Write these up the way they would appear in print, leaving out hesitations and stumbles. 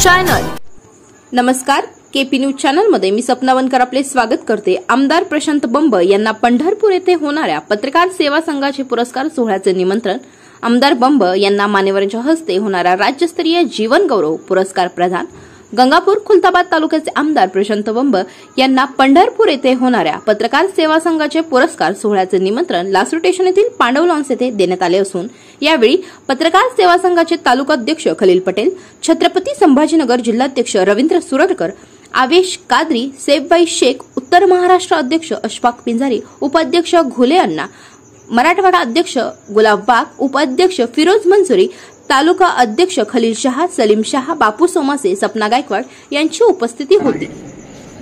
Channel. नमस्कार, KP news channel मध्ये मी सपना वनकर आपले स्वागत करते। आमदार प्रशांत बंब यांना पंढरपूर येथे होणाऱ्या पत्रकार सेवा संघाचे पुरस्कार सोहळ्याचे निमंत्रण। आमदार बंब यांना मान्यवरांच्या हस्ते होणारा राज्यस्तरीय जीवन गौरव पुरस्कार प्रदान। गंगापूर खुलताबाद तालुक्याचे आमदार प्रशांत बंब यांना पंढरपूर येथे होणाऱ्या पत्रकार सेवा संघाचे पुरस्कार सोहळ्याचे निमंत्रण लासूर स्टेशन येथील पांडव लॉन्स येथे देण्यात आले असून यावेळी पत्रकार सेवा संघाचे तालुकाध्यक्ष खलील पटेल, छत्रपती संभाजीनगर जिल्हाध्यक्ष रवींद्र सुरडकर, आवेश कादरी, सेफबाई शेख, उत्तर महाराष्ट्र अध्यक्ष अशफाक पिंजारी, उपाध्यक्ष घोले अण्णा, मराठवाडा अध्यक्ष गुलाब वाघ, उपाध्यक्ष फिरोज मंजुरी, तालुका अध्यक्ष खलील शाह, सलीम शाह, बापू सोमासे, सपना गायकवाड यांची उपस्थिती होती।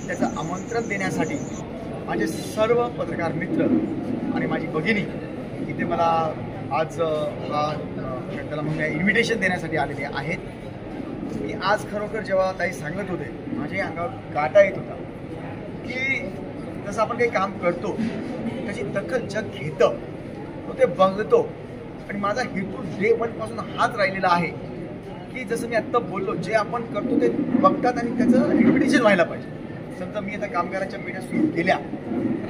त्याचं आमंत्रण देण्यासाठी माझे सर्व पत्रकार मित्र आणि माझी भगिनी इथे मला आज त्याला मग इन्व्हिटेशन देण्यासाठी आलेले आहेत। मी आज खरोखर जेव्हा ताई सांगत होते माझ्या अंगावर काटा येत होता की जसं आपण काही काम करतो त्याची दखल जग घेतं, तो ते बघतो आणि माझा हेतू डे वन पासून हाच राहिलेला आहे की जसं मी आत्ता बोललो, जे आपण करतो ते बघतात आणि त्याचं रिपिटेशन व्हायला पाहिजे। समजा मी आता कामगारांच्या पेढ्या सुरू केल्या,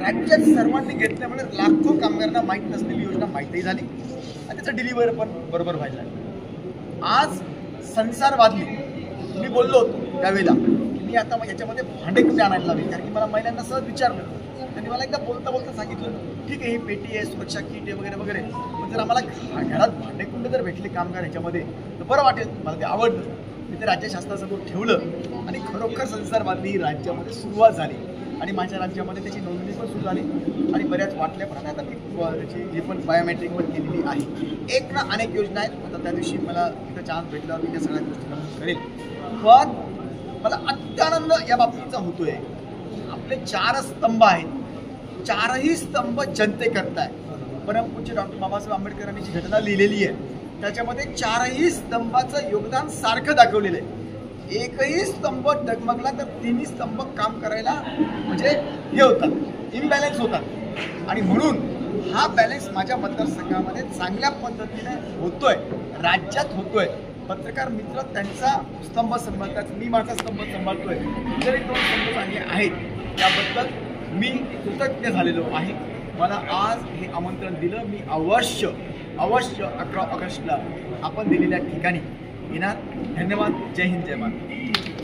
राज्यात सर्वांनी घेतल्यामुळे लाखो कामगारांना माहीत नसलेली योजना माहितीही झाली आणि त्याचं डिलिव्हर पण बरोबर व्हायला लागलं। आज संसार वादली, मी बोललो होतो त्यावेळेला की मी आता याच्यामध्ये भांडे कुठे आणायला लागले, कारण की मला महिलांना सहज विचारलं, त्यांनी मला एकदा बोलता बोलता सांगितलं ठीक आहे ही पेटी आहे, सुरक्षा किट आहे वगैरे वगैरे, पण जर आम्हाला घरात भांडेकुंड जर भेटले कामगार ह्याच्यामध्ये तर बरं वाटेल। मला ते आवडलं, मी ते राज्य शासनासमोर ठेवलं आणि खरोखर संसार बांधली राज्यामध्ये सुरुवात झाली आणि माझ्या राज्यामध्ये त्याची नोंदणी पण सुरू झाली आणि बऱ्याच वाटल्याप्रमाणे आता ती त्याची जी पण बायोमेट्रिकवर केलेली आहे। एक ना अनेक योजना आहेत, आता त्या दिवशी मला इथं चान्स भेटल्यावर मी त्या सगळ्या गोष्टी नमूद करेल। पण मला अत्यानंद या बाबतीचा होतोय, आपले 4 स्तंभ आहेत, 4ही स्तंभ जनते करताय। परमपूज्य डॉक्टर बाबासाहेब आंबेडकरांनी जी घटना लिहिलेली आहे त्याच्यामध्ये 4ही स्तंभाचं योगदान सारखं दाखवलेलं आहे। एकही स्तंभ डगमगला तर 3ही स्तंभ काम करायला म्हणजे हे होतात, इम्बॅलन्स होतात आणि म्हणून हा बॅलन्स माझ्या मतदारसंघामध्ये चांगल्या पद्धतीने होतोय, राज्यात होतोय। पत्रकार मित्र त्यांचा स्तंभ सांभाळतात, मी माझा स्तंभ सांभाळतोय, इतरही 2 स्तंभ चांगले आहेत, त्याबद्दल मी कृतज्ञ झालेलो आहे। मला आज हे आमंत्रण दिलं, मी अवश्य 11 ऑगस्टला आपण दिलेल्या ठिकाणी येणार। धन्यवाद। जय हिंद, जय महाराष्ट्र।